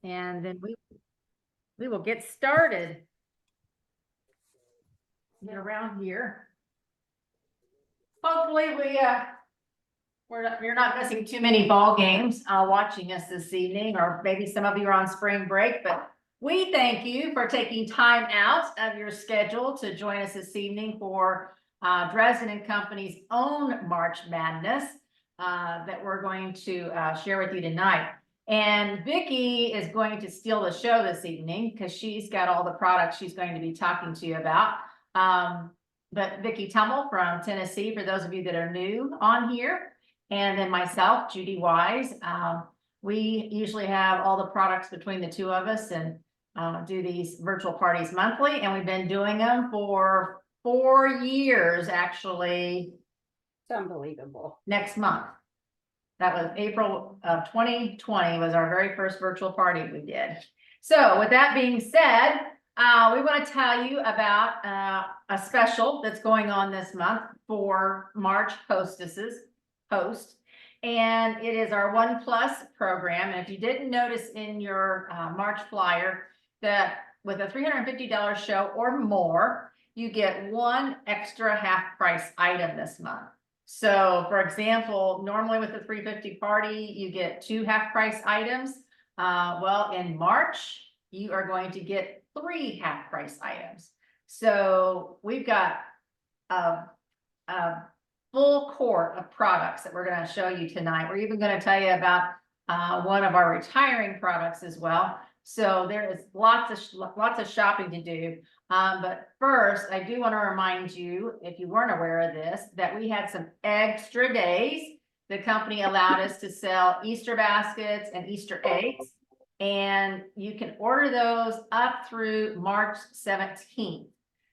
and then we will get started. Get around here. Hopefully you're not missing too many ball games watching us this evening, or maybe some of you are on spring break, but we thank you for taking time out of your schedule to join us this evening for Dresden and Company's own March Madness that we're going to share with you tonight. And Vicki is going to steal the show this evening because she's got all the products she's going to be talking to you about. But Vicki Tummel from Tennessee, for those of you that are new on here, and then myself, Judy Wise. We usually have all the products between the two of us and do these virtual parties monthly, and we've been doing them for 4 years, actually. It's unbelievable. Next month. That was April of 2020 was our very first virtual party we did. So with that being said, we want to tell you about a special that's going on this month for March hostesses, and it is our 1+ program. And if you didn't notice in your March flyer that with a $350 show or more, you get 1 extra half price item this month. So for example, normally with the $350 party, you get 2 half price items. Well, in March, you are going to get 3 half price items. So we've got a full court of products that we're going to show you tonight. We're even going to tell you about one of our retiring products as well. So there is lots of shopping to do. But first, I do want to remind you, if you weren't aware of this, that we had some extra days. The company allowed us to sell Easter baskets and Easter eggs, and you can order those up through March 17th.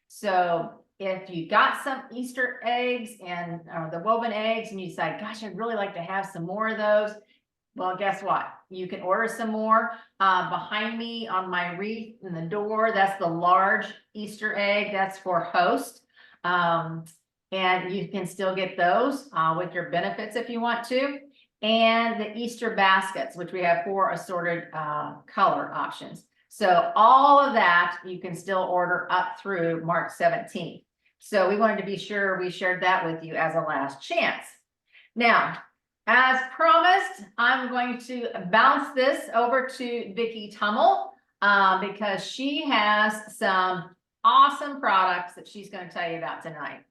So if you got some Easter eggs and the woven eggs and you decide, gosh, I'd really like to have some more of those, well, guess what? You can order some more. Behind me on my wreath in the door, that's the large Easter egg. That's for host. And you can still get those with your benefits if you want to. And the Easter baskets, which we have 4 assorted color options. So all of that you can still order up through March 17th. So we wanted to be sure we shared that with you as a last chance. Now, as promised, I'm going to bounce this over to Vicki Tummel because she has some awesome products that she's going to tell you about tonight.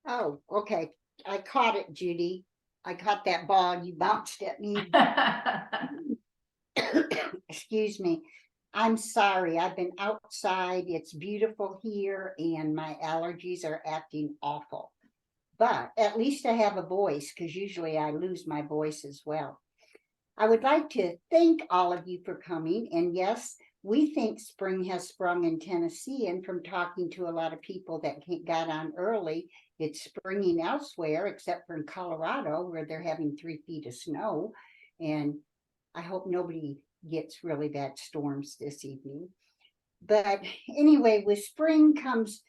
Oh, okay. I caught it, Judy. I caught that ball and you bounced at me. Excuse me. I'm sorry. I've been outside. It's beautiful here and my allergies are acting awful. But at least I have a voice, because usually I lose my voice as well. I would like to thank all of you for coming. And yes, we think spring has sprung in Tennessee. And from talking to a lot of people that got on early, it's springing elsewhere, except for in Colorado, where they're having 3 feet of snow. And I hope nobody gets really bad storms this evening. But anyway, with spring comes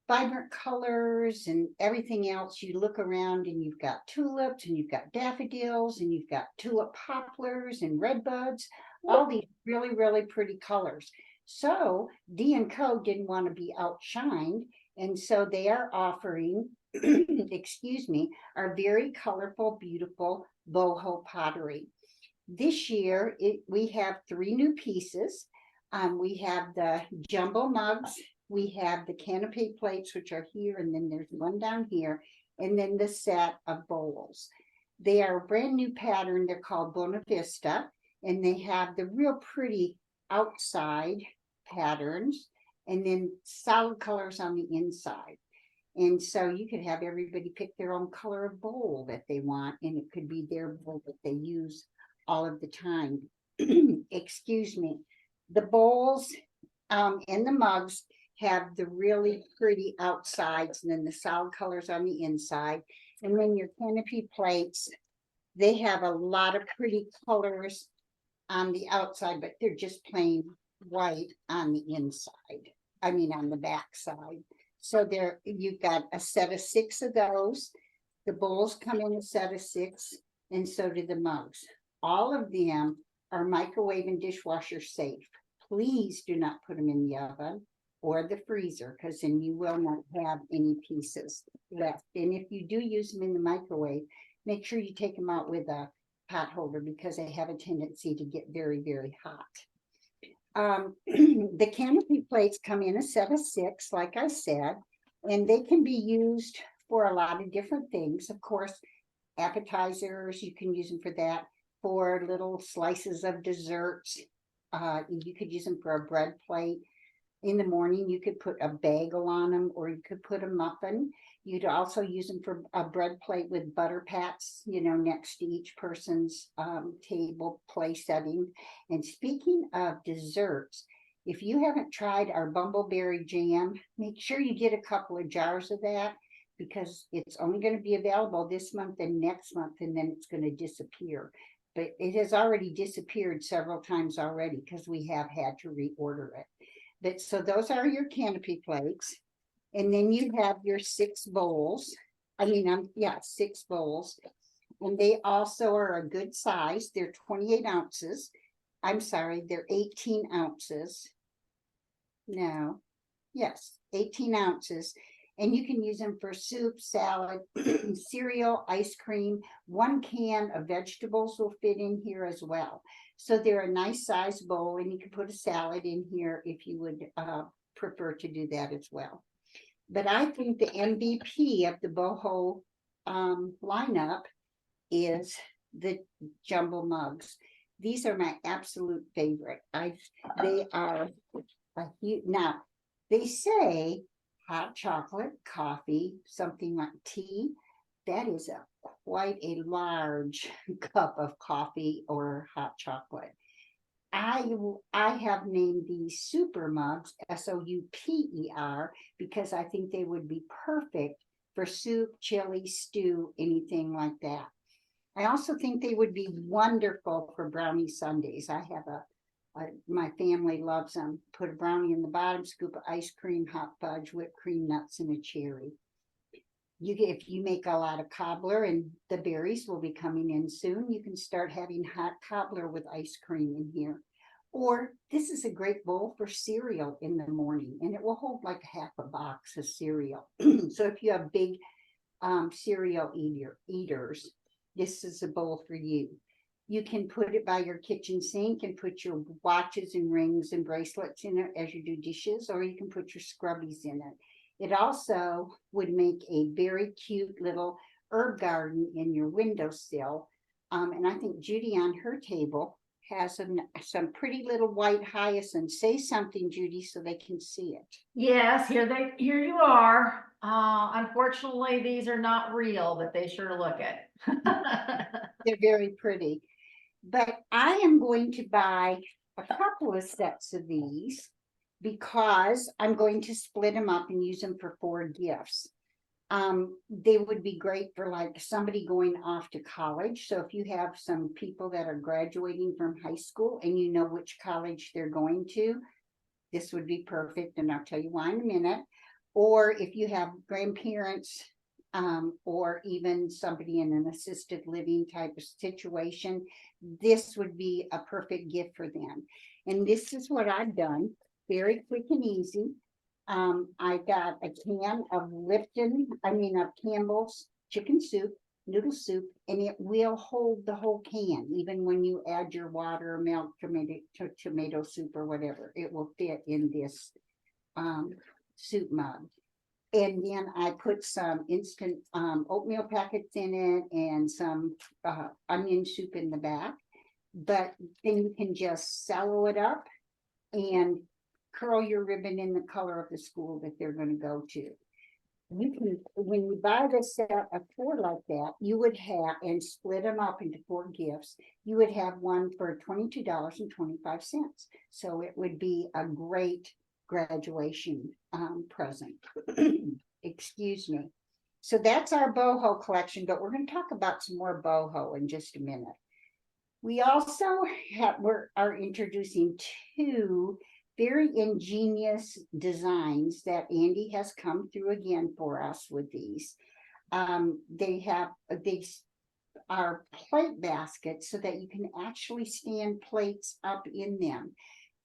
vibrant colors and everything else. You look around and you've got tulips and you've got daffodils and you've got tulip poplars and redbuds, all these really, really pretty colors. So D&Co didn't want to be outshined, and so they are offering, excuse me, our very colorful, beautiful boho pottery. This year, we have 3 new pieces. We have the jumbo mugs. We have the canopy plates, which are here, and then there's one down here, and then the set of bowls. They are a brand new pattern. They're called Bona Vista, and they have the real pretty outside patterns, and then solid colors on the inside. And so you could have everybody pick their own color of bowl that they want, and it could be their bowl that they use all of the time. Excuse me. The bowls and the mugs have the really pretty outsides and then the solid colors on the inside. And then your canopy plates, they have a lot of pretty colors on the outside, but they're just plain white on the inside. I mean, on the back side. So there, you've got a set of 6 of those. The bowls come in a set of 6, and so do the mugs. All of them are microwave and dishwasher safe. Please do not put them in the oven or the freezer, because then you will not have any pieces left. And if you do use them in the microwave, make sure you take them out with a pot holder, because they have a tendency to get very, very hot. The canopy plates come in a set of 6, like I said, and they can be used for a lot of different things. Of course, appetizers, you can use them for that. For little slices of desserts, you could use them for a bread plate. In the morning, you could put a bagel on them, or you could put a muffin. You'd also use them for a bread plate with butter pats, next to each person's table place setting. And speaking of desserts, if you haven't tried our bumbleberry jam, make sure you get a couple of jars of that, because it's only going to be available this month and next month, and then it's going to disappear. But it has already disappeared several times already, because we have had to reorder it. But so those are your canopy plates. And then you have your 6 bowls. 6 bowls. And they also are a good size. They're 28 ounces. I'm sorry, they're 18 ounces. No, yes, 18 ounces. And you can use them for soup, salad, cereal, ice cream. 1 can of vegetables will fit in here as well. So they're a nice size bowl, and you can put a salad in here if you would prefer to do that as well. But I think the MVP of the boho lineup is the jumbo mugs. These are my absolute favorite. They are a huge, now they say hot chocolate, coffee, something like tea. That is quite a large cup of coffee or hot chocolate. I have named these super mugs, SOUPER, because I think they would be perfect for soup, chili, stew, anything like that. I also think they would be wonderful for brownie sundaes. I have my family loves them. Put a brownie in the bottom, scoop of ice cream, hot fudge, whipped cream, nuts, and a cherry. If you make a lot of cobbler, and the berries will be coming in soon, you can start having hot cobbler with ice cream in here. Or this is a great bowl for cereal in the morning, and it will hold like half a box of cereal. So if you have big cereal eaters, this is a bowl for you. You can put it by your kitchen sink and put your watches and rings and bracelets in it as you do dishes, or you can put your scrubbies in it. It also would make a very cute little herb garden in your windowsill. And I think Judy on her table has some pretty little white hyacinths. Say something, Judy, so they can see it. Yes, here you are. Unfortunately, these are not real, but they sure look it. They're very pretty. But I am going to buy a couple of sets of these, because I'm going to split them up and use them for 4 gifts. They would be great for like somebody going off to college. So if you have some people that are graduating from high school and you know which college they're going to, this would be perfect. And I'll tell you why in a minute. Or if you have grandparents, or even somebody in an assisted living type of situation, this would be a perfect gift for them. And this is what I've done. Very quick and easy. I got a can of Campbell's chicken soup, noodle soup, and it will hold the whole can. Even when you add your water, milk, tomato soup, or whatever, it will fit in this soup mug. And then I put some instant oatmeal packets in it, and some onion soup in the back. But then you can just cello it up and curl your ribbon in the color of the school that they're going to go to. You can, when you buy the set of 4 like that, you would have, and split them up into 4 gifts, you would have one for $22.25. So it would be a great graduation present. Excuse me. So that's our boho collection, but we're going to talk about some more boho in just a minute. We also are introducing 2 very ingenious designs that Andy has come through again for us with these. They are plate baskets so that you can actually stand plates up in them.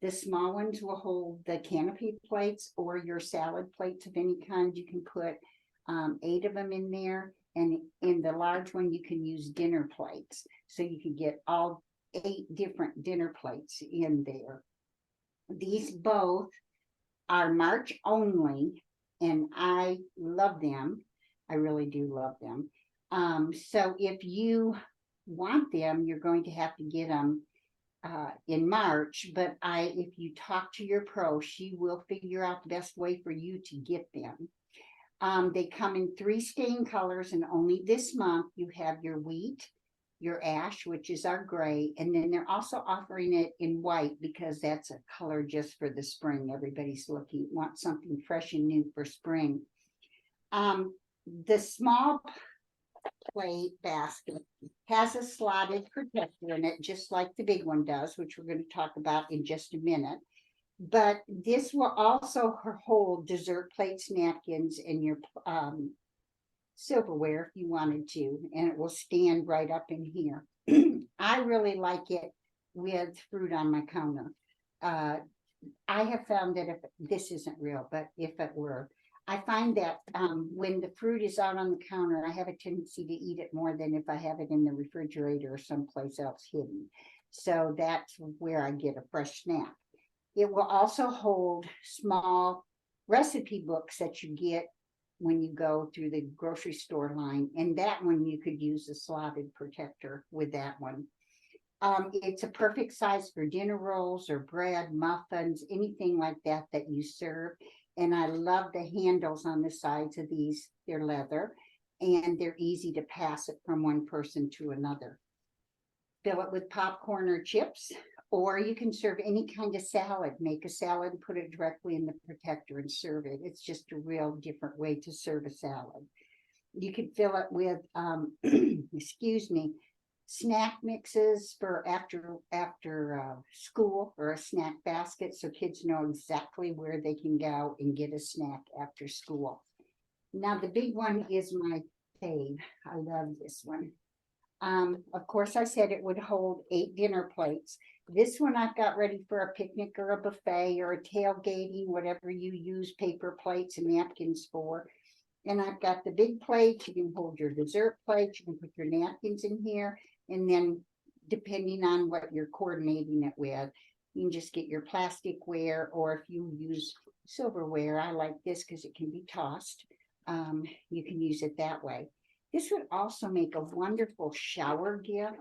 The small ones will hold the canopy plates or your salad plates of any kind. You can put 8 of them in there. And in the large one, you can use dinner plates. So you can get all 8 different dinner plates in there. These both are March only, and I love them. I really do love them. So if you want them, you're going to have to get them in March, but if you talk to your pro, she will figure out the best way for you to get them. They come in 3 stain colors, and only this month you have your wheat, your ash, which is our gray, and then they're also offering it in white because that's a color just for the spring. Everybody's wants something fresh and new for spring. The small plate basket has a slotted protector in it, just like the big one does, which we're going to talk about in just a minute. But this will also hold dessert plates, napkins, and your silverware if you wanted to, and it will stand right up in here. I really like it with fruit on my counter. I have found that if this isn't real, but if it were, I find that when the fruit is out on the counter, I have a tendency to eat it more than if I have it in the refrigerator or someplace else hidden. So that's where I get a fresh snack. It will also hold small recipe books that you get when you go through the grocery store line. And that one, you could use a slotted protector with that one. It's a perfect size for dinner rolls or bread, muffins, anything like that that you serve. And I love the handles on the sides of these. They're leather, and they're easy to pass it from one person to another. Fill it with popcorn or chips, or you can serve any kind of salad. Make a salad, put it directly in the protector and serve it. It's just a real different way to serve a salad. You could fill it with, excuse me, snack mixes for after school, or a snack basket, so kids know exactly where they can go and get a snack after school. Now the big one is my fave. I love this one. Of course, I said it would hold 8 dinner plates. This one I've got ready for a picnic or a buffet or a tailgating, whatever you use paper plates and napkins for. And I've got the big plate. You can hold your dessert plate. You can put your napkins in here. And then depending on what you're coordinating it with, you can just get your plasticware, or if you use silverware, I like this because it can be tossed. You can use it that way. This would also make a wonderful shower gift.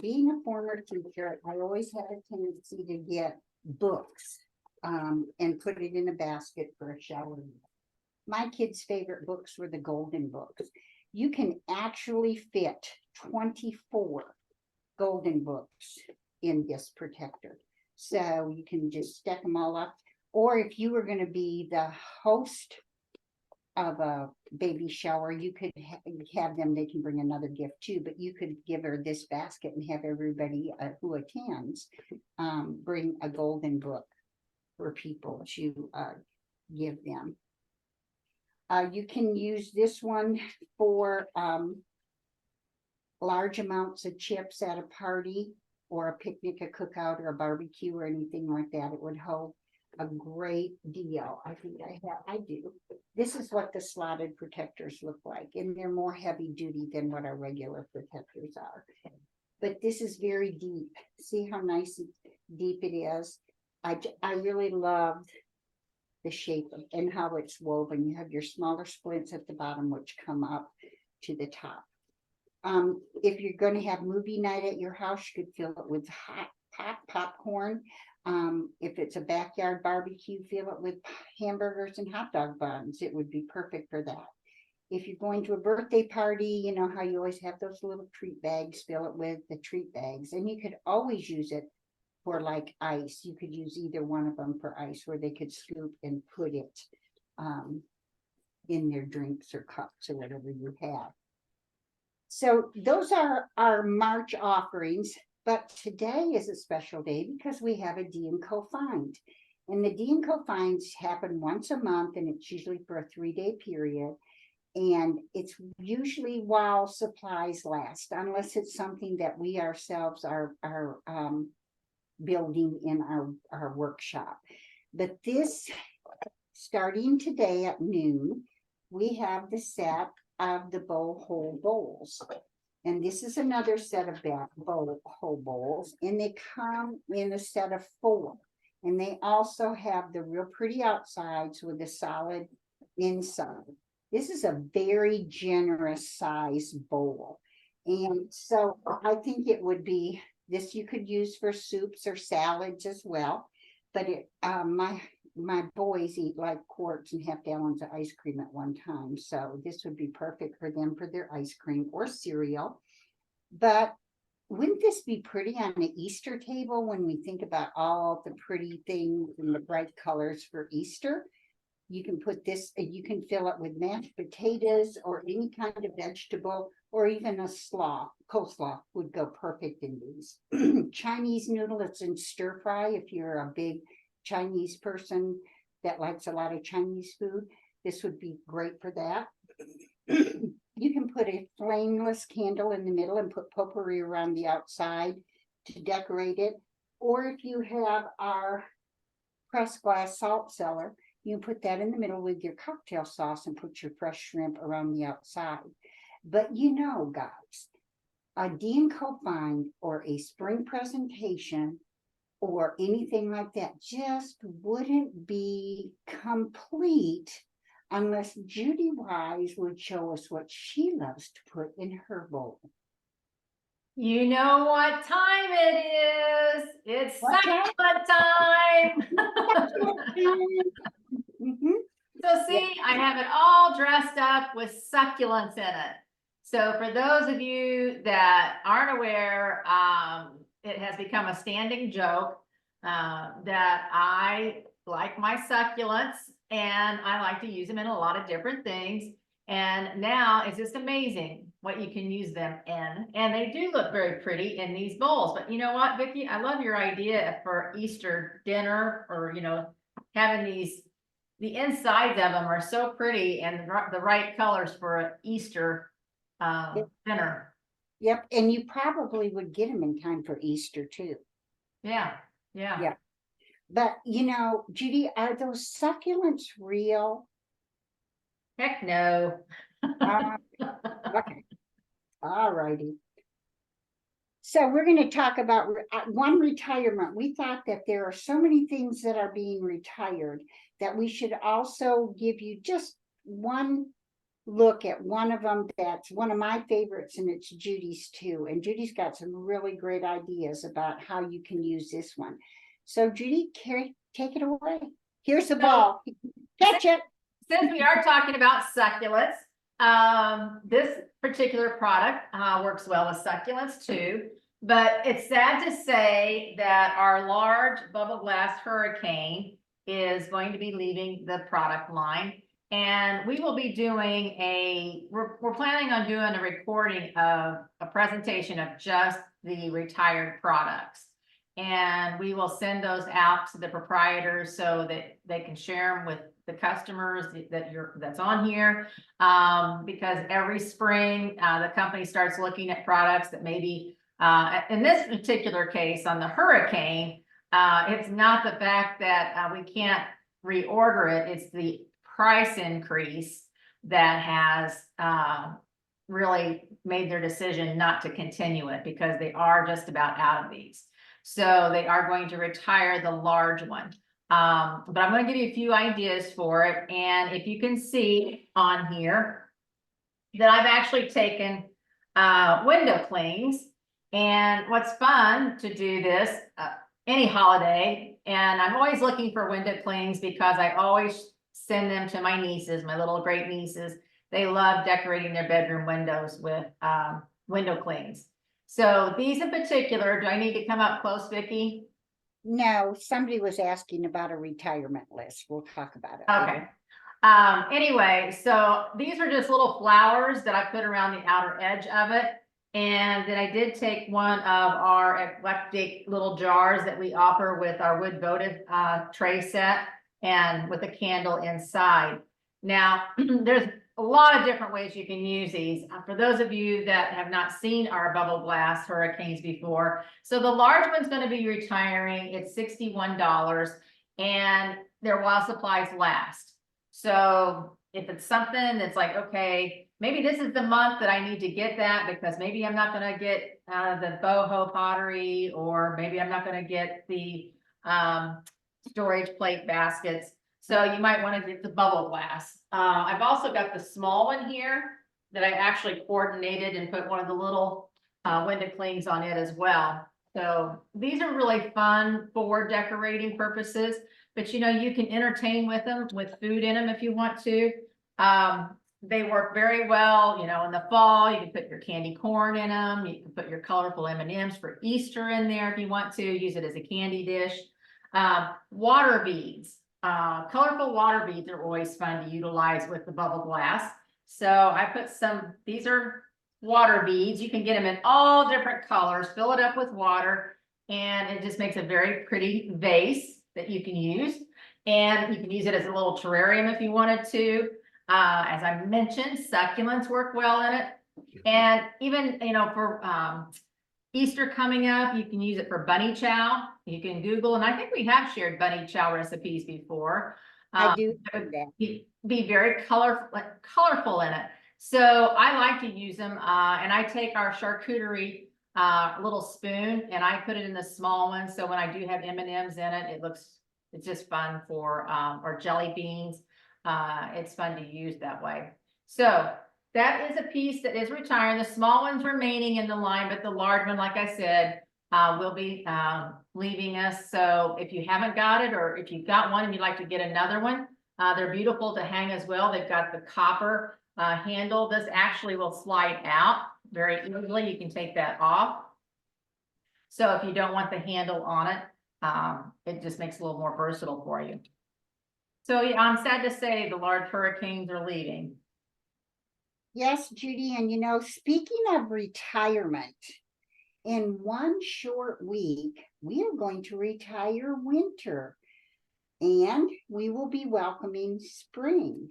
Being a former teacher, I always had a tendency to get books and put it in a basket for a shower gift. My kids' favorite books were the golden books. You can actually fit 24 golden books in this protector. So you can just stack them all up. Or if you were going to be the host of a baby shower, you could have them, they can bring another gift too, but you could give her this basket and have everybody who attends bring a golden book for people to give them. You can use this one for large amounts of chips at a party or a picnic, a cookout, or a barbecue, or anything like that. It would hold a great deal. I think I do. This is what the slotted protectors look like, and they're more heavy duty than what our regular protectors are. But this is very deep. See how nice and deep it is? I really loved the shape and how it's woven. You have your smaller splints at the bottom, which come up to the top. If you're going to have movie night at your house, you could fill it with hot popcorn. If it's a backyard barbecue, fill it with hamburgers and hot dog buns. It would be perfect for that. If you're going to a birthday party, you know how you always have those little treat bags, fill it with the treat bags. And you could always use it for like ice. You could use either one of them for ice, where they could scoop and put it in their drinks or cups or whatever you have. So those are our March offerings. But today is a special day because we have a D&Co find. And the D&Co finds happen once a month, and it's usually for a 3-day period. And it's usually while supplies last, unless it's something that we ourselves are building in our workshop. But this, starting today at noon, we have the set of the bowl hole bowls. And this is another set of bowl hole bowls, and they come in a set of 4. And they also have the real pretty outsides with a solid inside. This is a very generous size bowl. And so I think it would be, this you could use for soups or salads as well. But it, my boys eat like quarts and half gallons of ice cream at one time. So this would be perfect for them for their ice cream or cereal. But wouldn't this be pretty on the Easter table when we think about all the pretty things and the bright colors for Easter? You can put this, you can fill it with mashed potatoes or any kind of vegetable, or even a coleslaw would go perfect in these. Chinese noodle, it's in stir fry. If you're a big Chinese person that likes a lot of Chinese food, this would be great for that. You can put a flameless candle in the middle and put potpourri around the outside to decorate it. Or if you have our pressed glass salt cellar, you can put that in the middle with your cocktail sauce and put your fresh shrimp around the outside. But you know, guys, a D&Co find or a spring presentation or anything like that just wouldn't be complete unless Judy Wise would show us what she loves to put in her bowl. You know what time it is. It's What succulent time. So see, I have it all dressed up with succulents in it. So for those of you that aren't aware, it has become a standing joke that I like my succulents and I like to use them in a lot of different things. And now it's just amazing what you can use them in. And they do look very pretty in these bowls. But you know what, Vicki, I love your idea for Easter dinner, or, you know, having these, the insides of them are so pretty and the right colors for an Easter dinner. Yep, and you probably would get them in time for Easter too. Yeah. But you know, Judy, are those succulents real? Heck no. Okay, all righty. So we're going to talk about one retirement. We thought that there are so many things that are being retired that we should also give you just one look at one of them. That's one of my favorites, and it's Judy's too. And Judy's got some really great ideas about how you can use this one. So Judy, take it away. Here's the ball. Catch it. Since we are talking about succulents, this particular product works well with succulents too. But it's sad to say that our large bubble glass hurricane is going to be leaving the product line. And we will be doing we're planning on doing a recording of a presentation of just the retired products. And we will send those out to the proprietors so that they can share them with the customers that's on here. Because every spring, the company starts looking at products that maybe, in this particular case on the hurricane, it's not the fact that we can't reorder it, it's the price increase that has really made their decision not to continue it, because they are just about out of these. So they are going to retire the large one. But I'm going to give you a few ideas for it. And if you can see on here that I've actually taken window clings. And what's fun to do this any holiday. And I'm always looking for window clings because I always send them to my nieces, my little great nieces. They love decorating their bedroom windows with window clings. So these in particular, do I need to come up close, Vicki? No, somebody was asking about a retirement list. We'll talk about it. Okay. Anyway, so these are just little flowers that I put around the outer edge of it. And then I did take one of our eclectic little jars that we offer with our wood votive tray set and with a candle inside. Now, there's a lot of different ways you can use these. For those of you that have not seen our bubble glass hurricanes before, so the large one's going to be retiring. It's $61, and they're while supplies last. So if it's something that's like, okay, maybe this is the month that I need to get that because maybe I'm not going to get the boho pottery, or maybe I'm not going to get the storage plate baskets. So you might want to get the bubble glass. I've also got the small one here that I actually coordinated and put one of the little window clings on it as well. So these are really fun for decorating purposes, but you know, you can entertain with them with food in them if you want to. They work very well, you know, in the fall. You can put your candy corn in them. You can put your colorful M&Ms for Easter in there if you want to. Use it as a candy dish. Water beads. Colorful water beads are always fun to utilize with the bubble glass. So I put some, these are water beads. You can get them in all different colors, fill it up with water, and it just makes a very pretty vase that you can use. And you can use it as a little terrarium if you wanted to. As I mentioned, succulents work well in it. And even, you know, for Easter coming up, you can use it for bunny chow. You can Google, and I think we have shared bunny chow recipes before. I do It would that. be very colorful in it. So I like to use them, and I take our charcuterie little spoon and I put it in the small one. So when I do have M&Ms in it, it's just fun for, or jelly beans. It's fun to use that way. So that is a piece that is retiring. The small one's remaining in the line, but the large one, like I said, will be leaving us. So if you haven't got it, or if you've got one and you'd like to get another one, they're beautiful to hang as well. They've got the copper handle. This actually will slide out very easily. You can take that off. So if you don't want the handle on it, it just makes it a little more versatile for you. So yeah, I'm sad to say the large hurricanes are leaving. Yes, Judy, and you know, speaking of retirement, in one short week, we are going to retire winter, and we will be welcoming spring.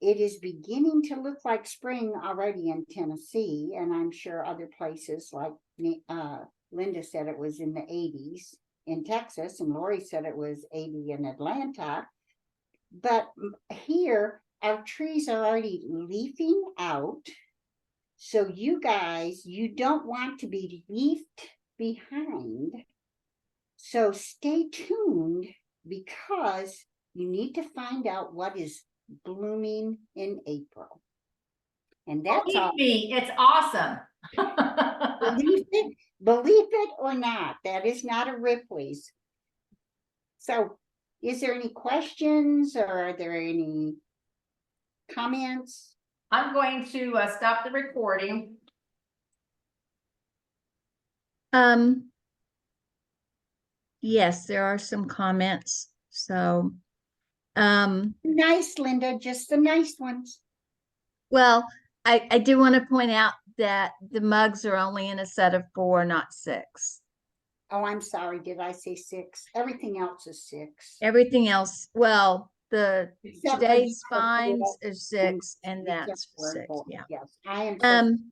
It is beginning to look like spring already in Tennessee, and I'm sure other places like Linda said it was in the 80s in Texas, and Lori said it was 80 in Atlanta. But here, our trees are already leafing out. So you guys, you don't want to be left behind. So stay tuned, because you need to find out what is blooming in April. And that's all. Believe me, it's awesome. Believe it or not, that is not a Ripley's. So is there any questions, or are there any comments? I'm going to stop the recording. Yes, there are some comments. So, Nice, Linda, just the nice ones. well, I do want to point out that the mugs are only in a set of 4, not 6. Oh, I'm sorry, did I say 6? Everything else is 6. Everything else, well, the Except for today's the fines four is 6, and except that's for 6. four. Yeah. Yes, I am so